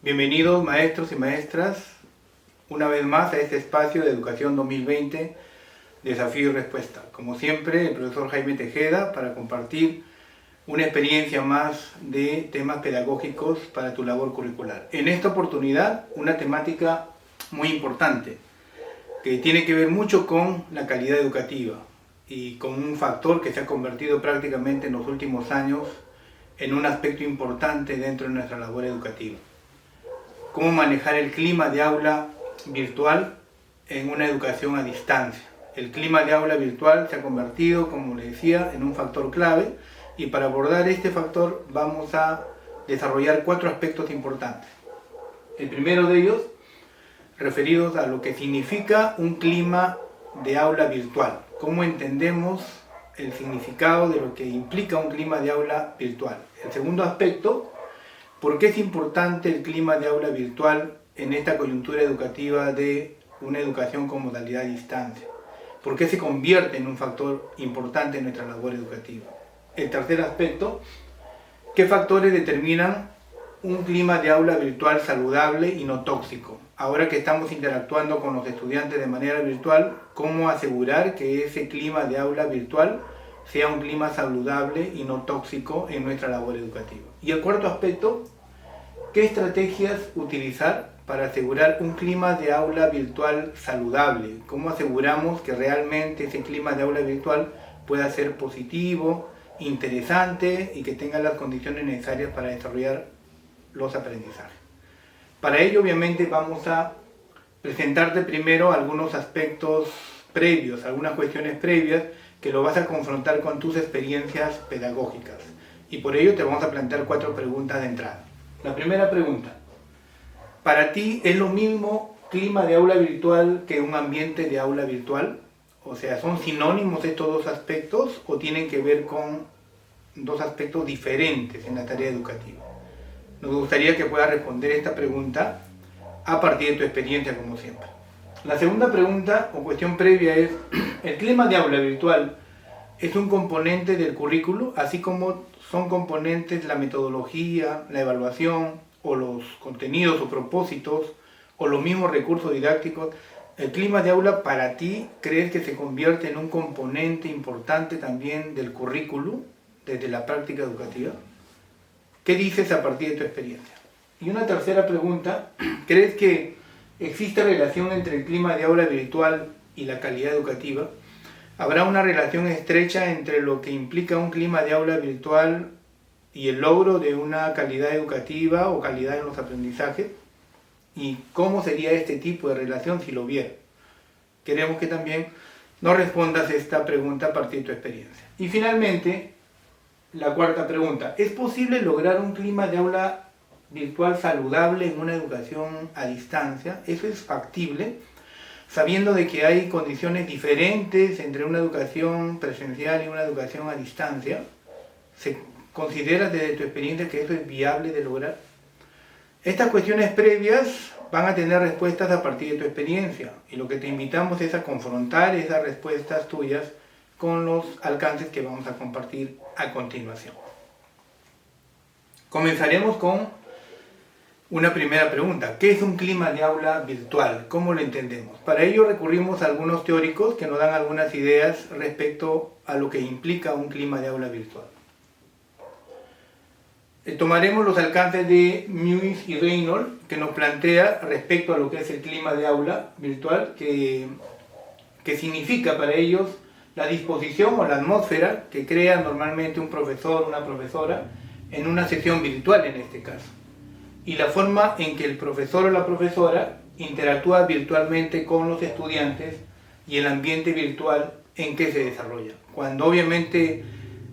Bienvenidos maestros y maestras una vez más a este espacio de Educación 2020, Desafío y Respuesta. Como siempre, el profesor Jaime Tejeda para compartir una experiencia más de temas pedagógicos para tu labor curricular. En esta oportunidad, una temática muy importante que tiene que ver mucho con la calidad educativa y con un factor que se ha convertido prácticamente en los últimos años en un aspecto importante dentro de nuestra labor educativa. Cómo manejar el clima de aula virtual en una educación a distancia. El clima de aula virtual se ha convertido, como les decía, en un factor clave, y para abordar este factor vamos a desarrollar 4 aspectos importantes. El primero de ellos, referidos a lo que significa un clima de aula virtual. Cómo entendemos el significado de lo que implica un clima de aula virtual. El segundo aspecto, ¿por qué es importante el clima de aula virtual en esta coyuntura educativa de una educación con modalidad a distancia? ¿Por qué se convierte en un factor importante en nuestra labor educativa? El tercer aspecto, ¿qué factores determinan un clima de aula virtual saludable y no tóxico? Ahora que estamos interactuando con los estudiantes de manera virtual, ¿cómo asegurar que ese clima de aula virtual sea un clima saludable y no tóxico en nuestra labor educativa? Y el cuarto aspecto, ¿qué estrategias utilizar para asegurar un clima de aula virtual saludable? ¿Cómo aseguramos que realmente ese clima de aula virtual pueda ser positivo, interesante y que tenga las condiciones necesarias para desarrollar los aprendizajes? Para ello, obviamente, vamos a presentarte primero algunos aspectos previos, algunas cuestiones previas que lo vas a confrontar con tus experiencias pedagógicas. Y por ello te vamos a plantear 4 preguntas de entrada. La primera pregunta, ¿para ti es lo mismo clima de aula virtual que un ambiente de aula virtual? O sea, ¿son sinónimos estos 2 aspectos o tienen que ver con 2 aspectos diferentes en la tarea educativa? Nos gustaría que puedas responder esta pregunta a partir de tu experiencia, como siempre. La segunda pregunta o cuestión previa es, ¿el clima de aula virtual es un componente del currículo, así como son componentes la metodología, la evaluación, o los contenidos o propósitos, o los mismos recursos didácticos? ¿El clima de aula para ti crees que se convierte en un componente importante también del currículo desde la práctica educativa? ¿Qué dices a partir de tu experiencia? Y una tercera pregunta, ¿crees que existe relación entre el clima de aula virtual y la calidad educativa? ¿Habrá una relación estrecha entre lo que implica un clima de aula virtual y el logro de una calidad educativa o calidad en los aprendizajes? ¿Y cómo sería este tipo de relación si lo hubiera? Queremos que también nos respondas esta pregunta a partir de tu experiencia. Y finalmente, la cuarta pregunta, ¿es posible lograr un clima de aula virtual saludable en una educación a distancia? ¿Eso es factible? Sabiendo de que hay condiciones diferentes entre una educación presencial y una educación a distancia, ¿se considera desde tu experiencia que eso es viable de lograr? Estas cuestiones previas van a tener respuestas a partir de tu experiencia y lo que te invitamos es a confrontar esas respuestas tuyas con los alcances que vamos a compartir a continuación. Comenzaremos con una primera pregunta. ¿Qué es un clima de aula virtual? ¿Cómo lo entendemos? Para ello recurrimos a algunos teóricos que nos dan algunas ideas respecto a lo que implica un clima de aula virtual. Tomaremos los alcances de Mewis y Reynolds, que nos plantea respecto a lo que es el clima de aula virtual, que significa para ellos la disposición o la atmósfera que crea normalmente un profesor o una profesora en una sesión virtual en este caso, y la forma en que el profesor o la profesora interactúa virtualmente con los estudiantes y el ambiente virtual en que se desarrolla. Cuando obviamente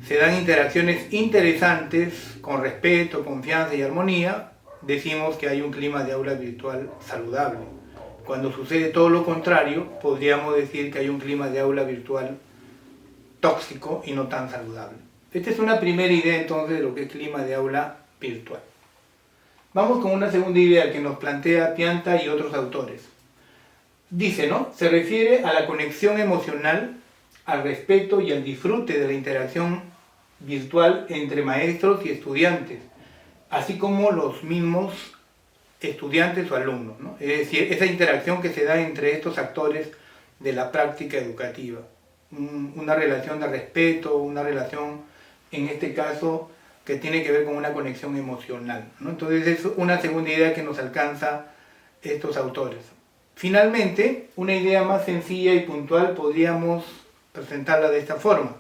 se dan interacciones interesantes, con respeto, confianza y armonía, decimos que hay un clima de aula virtual saludable. Cuando sucede todo lo contrario, podríamos decir que hay un clima de aula virtual tóxico y no tan saludable. Esta es una primera idea entonces de lo que es clima de aula virtual. Vamos con una segunda idea que nos plantea Pianta y otros autores. Dice, ¿no? Se refiere a la conexión emocional, al respeto y al disfrute de la interacción virtual entre maestros y estudiantes, así como los mismos estudiantes o alumnos, ¿no? Es decir, esa interacción que se da entre estos actores de la práctica educativa. Una relación de respeto, una relación, en este caso, que tiene que ver con una conexión emocional, ¿no? Entonces es una segunda idea que nos alcanza estos autores. Finalmente, una idea más sencilla y puntual podríamos presentarla de esta forma,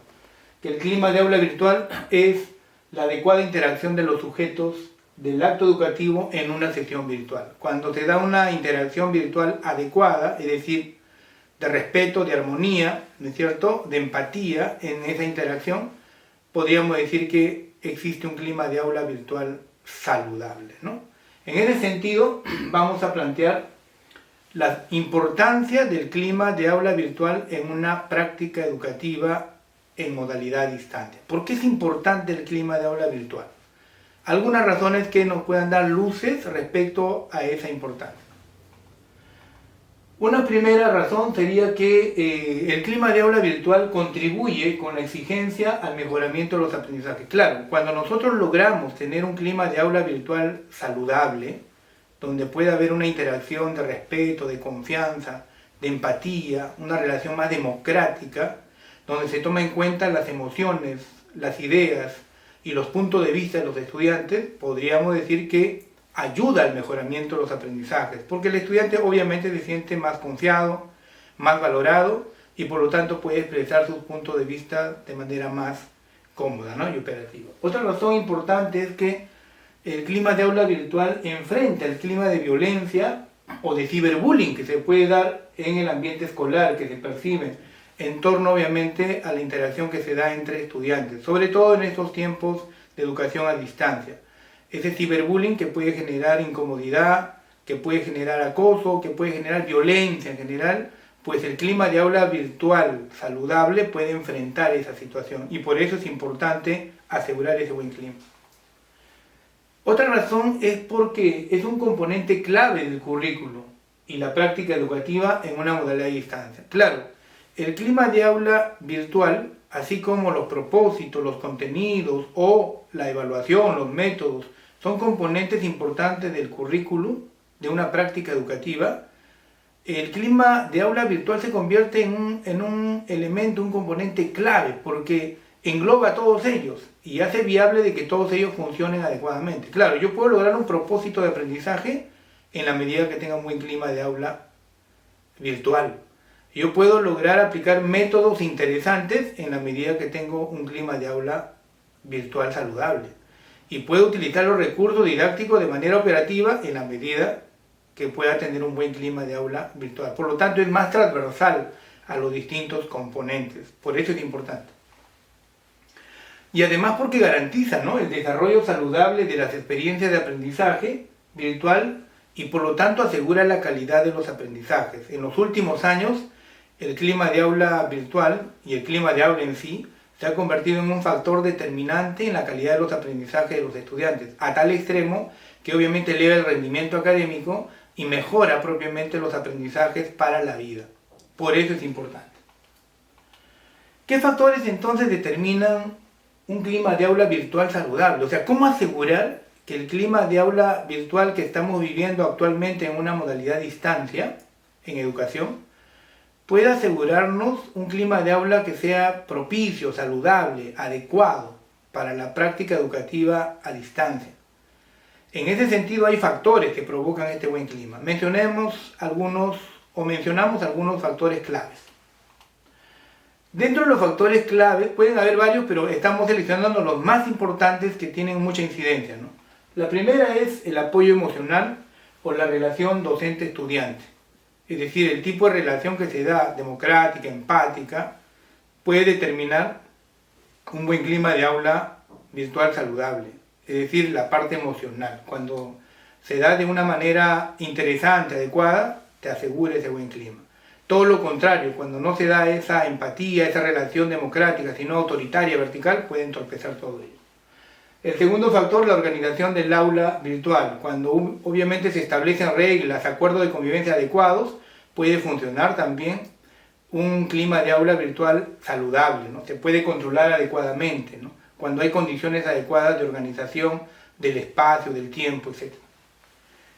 que el clima de aula virtual es la adecuada interacción de los sujetos del acto educativo en una sesión virtual. Cuando se da una interacción virtual adecuada, es decir, de respeto, de armonía, ¿no es cierto?, de empatía en esa interacción, podríamos decir que existe un clima de aula virtual saludable, ¿no? En ese sentido, vamos a plantear la importancia del clima de aula virtual en una práctica educativa en modalidad distante. ¿Por qué es importante el clima de aula virtual? Algunas razones que nos puedan dar luces respecto a esa importancia. Una primera razón sería que el clima de aula virtual contribuye con la exigencia al mejoramiento de los aprendizajes. Claro, cuando nosotros logramos tener un clima de aula virtual saludable, donde pueda haber una interacción de respeto, de confianza, de empatía, una relación más democrática, donde se toma en cuenta las emociones, las ideas y los puntos de vista de los estudiantes, podríamos decir que ayuda al mejoramiento de los aprendizajes, porque el estudiante obviamente se siente más confiado, más valorado y por lo tanto puede expresar sus puntos de vista de manera más cómoda, ¿no?, y operativa. Otra razón importante es que el clima de aula virtual enfrenta el clima de violencia o de ciberbullying que se puede dar en el ambiente escolar, que se percibe en torno obviamente a la interacción que se da entre estudiantes, sobre todo en estos tiempos de educación a distancia. Ese ciberbullying que puede generar incomodidad, que puede generar acoso, que puede generar violencia en general, pues el clima de aula virtual saludable puede enfrentar esa situación y por eso es importante asegurar ese buen clima. Otra razón es porque es un componente clave del currículo y la práctica educativa en una modalidad de distancia. Claro, el clima de aula virtual, así como los propósitos, los contenidos o la evaluación, los métodos, son componentes importantes del currículum de una práctica educativa. El clima de aula virtual se convierte en un elemento, un componente clave, porque engloba a todos ellos y hace viable de que todos ellos funcionen adecuadamente. Claro, yo puedo lograr un propósito de aprendizaje en la medida que tenga un buen clima de aula virtual. Yo puedo lograr aplicar métodos interesantes en la medida que tengo un clima de aula virtual saludable. Y puedo utilizar los recursos didácticos de manera operativa en la medida que pueda tener un buen clima de aula virtual. Por lo tanto, es más transversal a los distintos componentes. Por eso es importante. Y además porque garantiza, ¿no?, el desarrollo saludable de las experiencias de aprendizaje virtual y por lo tanto asegura la calidad de los aprendizajes. En los últimos años, el clima de aula virtual y el clima de aula en sí se ha convertido en un factor determinante en la calidad de los aprendizajes de los estudiantes, a tal extremo que obviamente eleva el rendimiento académico y mejora propiamente los aprendizajes para la vida. Por eso es importante. ¿Qué factores entonces determinan un clima de aula virtual saludable? O sea, ¿cómo asegurar que el clima de aula virtual que estamos viviendo actualmente en una modalidad distancia en educación pueda asegurarnos un clima de aula que sea propicio, saludable, adecuado para la práctica educativa a distancia? En ese sentido hay factores que provocan este buen clima. Mencionamos algunos factores claves. Dentro de los factores claves pueden haber varios, pero estamos seleccionando los más importantes que tienen mucha incidencia, ¿no? La primera es el apoyo emocional o la relación docente-estudiante. Es decir, el tipo de relación que se da, democrática, empática, puede determinar un buen clima de aula virtual saludable. Es decir, la parte emocional. Cuando se da de una manera interesante, adecuada, te asegura ese buen clima. Todo lo contrario, cuando no se da esa empatía, esa relación democrática, sino autoritaria, vertical, puede entorpecer todo ello. El segundo factor, la organización del aula virtual. Cuando obviamente se establecen reglas, acuerdos de convivencia adecuados, puede funcionar también un clima de aula virtual saludable, ¿no? Se puede controlar adecuadamente, ¿no?, cuando hay condiciones adecuadas de organización del espacio, del tiempo, etc.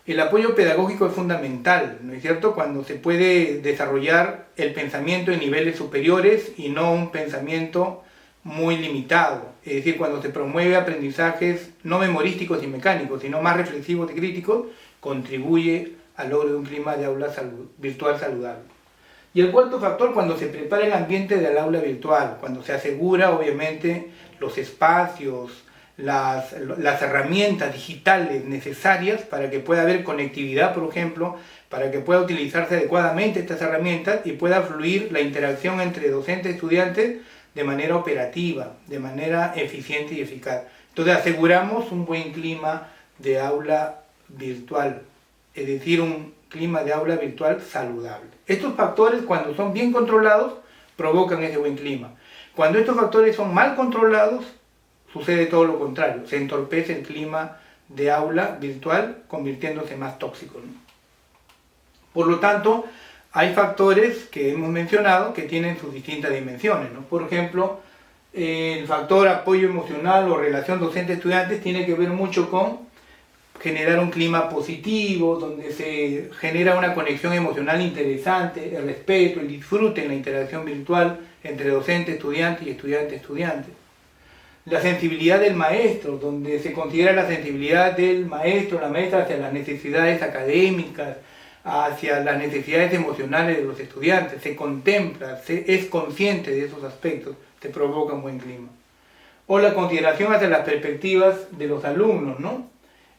El apoyo pedagógico es fundamental, ¿no es cierto?, cuando se puede desarrollar el pensamiento en niveles superiores y no un pensamiento muy limitado. Es decir, cuando se promueve aprendizajes no memorísticos y mecánicos, sino más reflexivos y críticos, contribuye al logro de un clima de aula virtual saludable. Y el cuarto factor, cuando se prepara el ambiente del aula virtual, cuando se asegura, obviamente, los espacios, las herramientas digitales necesarias para que pueda haber conectividad, por ejemplo, para que pueda utilizarse adecuadamente estas herramientas y pueda fluir la interacción entre docentes y estudiantes de manera operativa, de manera eficiente y eficaz. Entonces aseguramos un buen clima de aula virtual, es decir, un clima de aula virtual saludable. Estos factores, cuando son bien controlados, provocan ese buen clima. Cuando estos factores son mal controlados, sucede todo lo contrario, se entorpece el clima de aula virtual, convirtiéndose más tóxico, ¿no? Por lo tanto, hay factores que hemos mencionado que tienen sus distintas dimensiones, ¿no? Por ejemplo, el factor apoyo emocional o relación docente-estudiantes tiene que ver mucho con generar un clima positivo, donde se genera una conexión emocional interesante, el respeto, el disfrute en la interacción virtual entre docente-estudiante y estudiante-estudiante. La sensibilidad del maestro, donde se considera la sensibilidad del maestro, la maestra, hacia las necesidades académicas, hacia las necesidades emocionales de los estudiantes, se contempla, es consciente de esos aspectos, se provoca un buen clima. O la consideración hacia las perspectivas de los alumnos, ¿no?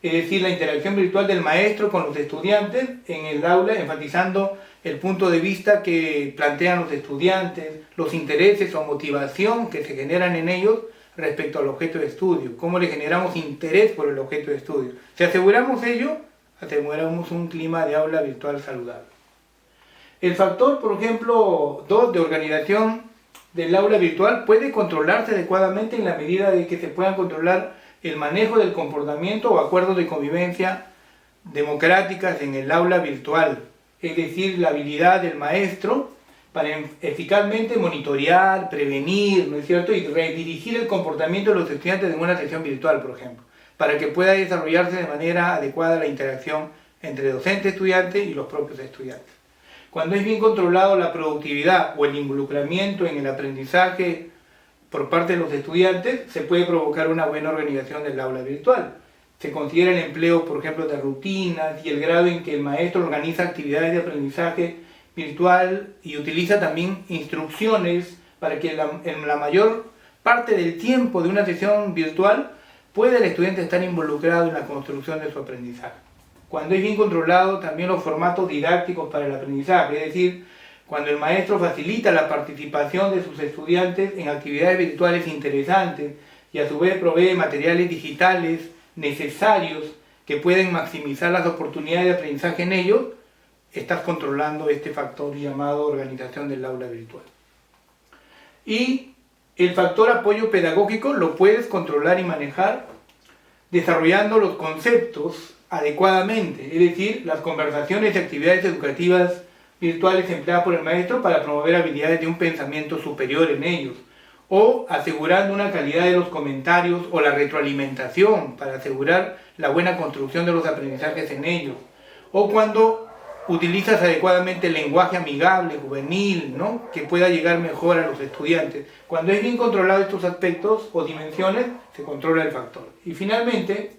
Es decir, la interacción virtual del maestro con los estudiantes en el aula, enfatizando el punto de vista que plantean los estudiantes, los intereses o motivación que se generan en ellos respecto al objeto de estudio, cómo le generamos interés por el objeto de estudio. Si aseguramos ello, aseguramos un clima de aula virtual saludable. El factor, por ejemplo, 2 de organización del aula virtual puede controlarse adecuadamente en la medida de que se puedan controlar el manejo del comportamiento o acuerdos de convivencia democráticas en el aula virtual, es decir, la habilidad del maestro para eficazmente monitorear, prevenir, ¿no es cierto?, y redirigir el comportamiento de los estudiantes en una sesión virtual, por ejemplo, para que pueda desarrollarse de manera adecuada la interacción entre docente-estudiante y los propios estudiantes. Cuando es bien controlado la productividad o el involucramiento en el aprendizaje por parte de los estudiantes, se puede provocar una buena organización del aula virtual. Se considera el empleo, por ejemplo, de rutinas y el grado en que el maestro organiza actividades de aprendizaje virtual y utiliza también instrucciones para que en la mayor parte del tiempo de una sesión virtual pueda el estudiante estar involucrado en la construcción de su aprendizaje. Cuando es bien controlado también los formatos didácticos para el aprendizaje, es decir, cuando el maestro facilita la participación de sus estudiantes en actividades virtuales interesantes y a su vez provee materiales digitales necesarios que pueden maximizar las oportunidades de aprendizaje en ellos, estás controlando este factor llamado organización del aula virtual. Y el factor apoyo pedagógico lo puedes controlar y manejar desarrollando los conceptos adecuadamente, es decir, las conversaciones y actividades educativas virtuales empleadas por el maestro para promover habilidades de un pensamiento superior en ellos, o asegurando una calidad de los comentarios o la retroalimentación para asegurar la buena construcción de los aprendizajes en ellos, o cuando utilizas adecuadamente el lenguaje amigable, juvenil, ¿no?, que pueda llegar mejor a los estudiantes. Cuando es bien controlado estos aspectos o dimensiones, se controla el factor. Y finalmente,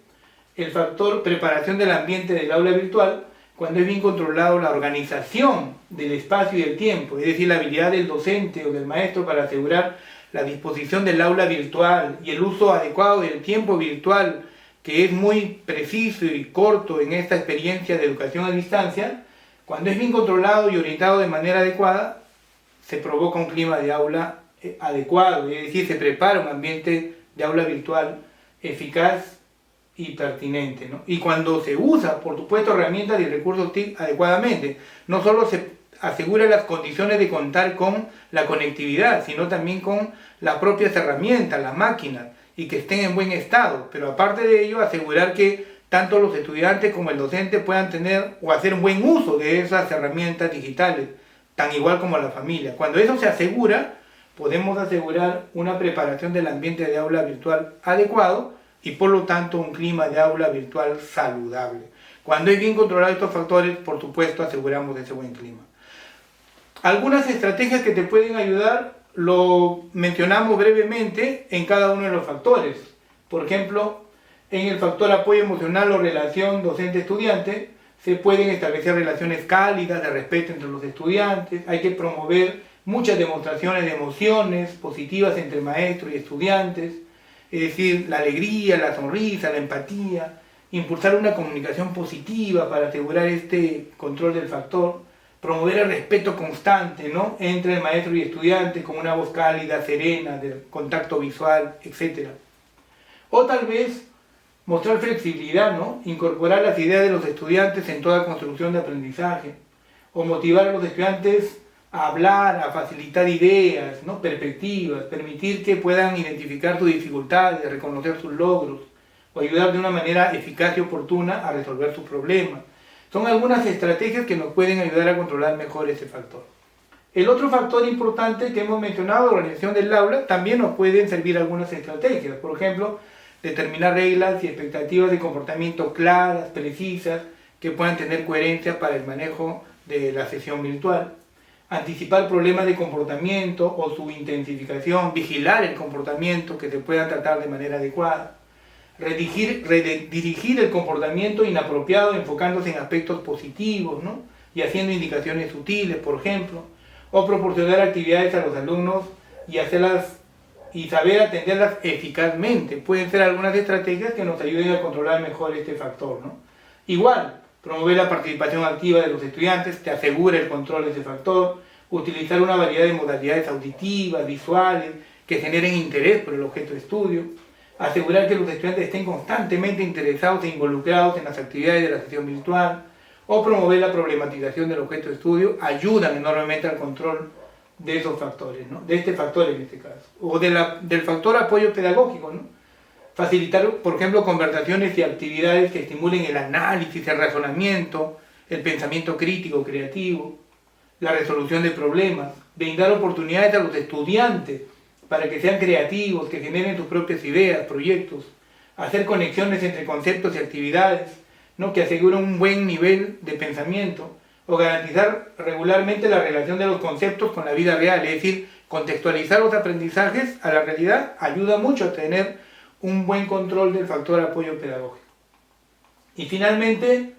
el factor preparación del ambiente del aula virtual, cuando es bien controlado la organización del espacio y del tiempo, es decir, la habilidad del docente o del maestro para asegurar la disposición del aula virtual y el uso adecuado del tiempo virtual, que es muy preciso y corto en esta experiencia de educación a distancia. Cuando es bien controlado y orientado de manera adecuada, se provoca un clima de aula adecuado, es decir, se prepara un ambiente de aula virtual eficaz y pertinente, ¿no? Y cuando se usa, por supuesto, herramientas y recursos TIC adecuadamente, no solo se asegura las condiciones de contar con la conectividad, sino también con las propias herramientas, las máquinas, y que estén en buen estado, pero aparte de ello, asegurar que tanto los estudiantes como el docente puedan tener o hacer un buen uso de esas herramientas digitales, tan igual como la familia. Cuando eso se asegura, podemos asegurar una preparación del ambiente de aula virtual adecuado y por lo tanto un clima de aula virtual saludable. Cuando es bien controlado estos factores, por supuesto, aseguramos ese buen clima. Algunas estrategias que te pueden ayudar, lo mencionamos brevemente en cada uno de los factores. Por ejemplo, en el factor apoyo emocional o relación docente-estudiante, se pueden establecer relaciones cálidas de respeto entre los estudiantes, hay que promover muchas demostraciones de emociones positivas entre maestros y estudiantes, es decir, la alegría, la sonrisa, la empatía, impulsar una comunicación positiva para asegurar este control del factor, promover el respeto constante, ¿no?, entre el maestro y estudiante con una voz cálida, serena, de contacto visual, etc. O tal vez mostrar flexibilidad, ¿no?, incorporar las ideas de los estudiantes en toda construcción de aprendizaje, o motivar a los estudiantes a hablar, a facilitar ideas, ¿no?, perspectivas, permitir que puedan identificar sus dificultades, reconocer sus logros, o ayudar de una manera eficaz y oportuna a resolver sus problemas. Son algunas estrategias que nos pueden ayudar a controlar mejor ese factor. El otro factor importante que hemos mencionado, la organización del aula, también nos pueden servir algunas estrategias. Por ejemplo, determinar reglas y expectativas de comportamiento claras, precisas, que puedan tener coherencia para el manejo de la sesión virtual. Anticipar problemas de comportamiento o su intensificación, vigilar el comportamiento que se puedan tratar de manera adecuada. Redirigir el comportamiento inapropiado enfocándose en aspectos positivos, ¿no?, y haciendo indicaciones sutiles, por ejemplo, o proporcionar actividades a los alumnos y saber atenderlas eficazmente. Pueden ser algunas estrategias que nos ayuden a controlar mejor este factor, ¿no? Igual, promover la participación activa de los estudiantes, te asegura el control de ese factor, utilizar una variedad de modalidades auditivas, visuales, que generen interés por el objeto de estudio, asegurar que los estudiantes estén constantemente interesados e involucrados en las actividades de la sesión virtual, o promover la problematización del objeto de estudio, ayudan enormemente al control de esos factores, ¿no?, de este factor en este caso, o del factor apoyo pedagógico, ¿no? Facilitar, por ejemplo, conversaciones y actividades que estimulen el análisis, el razonamiento, el pensamiento crítico, creativo, la resolución de problemas, brindar oportunidades a los estudiantes para que sean creativos, que generen sus propias ideas, proyectos, hacer conexiones entre conceptos y actividades, ¿no?, que aseguren un buen nivel de pensamiento, o garantizar regularmente la relación de los conceptos con la vida real, es decir, contextualizar los aprendizajes a la realidad ayuda mucho a tener un buen control del factor apoyo pedagógico. Y finalmente,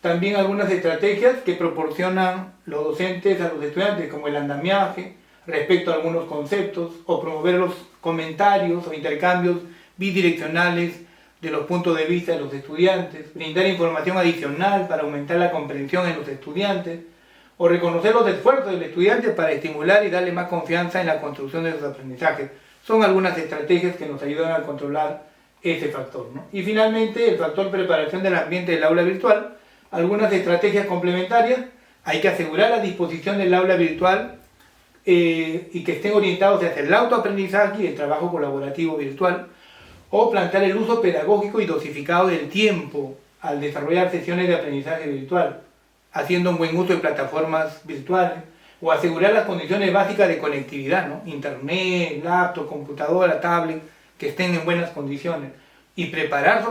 también algunas estrategias que proporcionan los docentes a los estudiantes, como el andamiaje, respecto a algunos conceptos, o promover los comentarios o intercambios bidireccionales de los puntos de vista de los estudiantes, brindar información adicional para aumentar la comprensión en los estudiantes, o reconocer los esfuerzos del estudiante para estimular y darle más confianza en la construcción de sus aprendizajes. Son algunas estrategias que nos ayudan a controlar ese factor, ¿no? Y finalmente, el factor preparación del ambiente del aula virtual, algunas estrategias complementarias. Hay que asegurar la disposición del aula virtual y que estén orientados hacia el autoaprendizaje y el trabajo colaborativo virtual, o plantear el uso pedagógico y dosificado del tiempo al desarrollar sesiones de aprendizaje virtual, haciendo un buen uso de plataformas virtuales, o asegurar las condiciones básicas de conectividad, ¿no?, internet, laptop, computadora, tablet, que estén en buenas condiciones, y preparar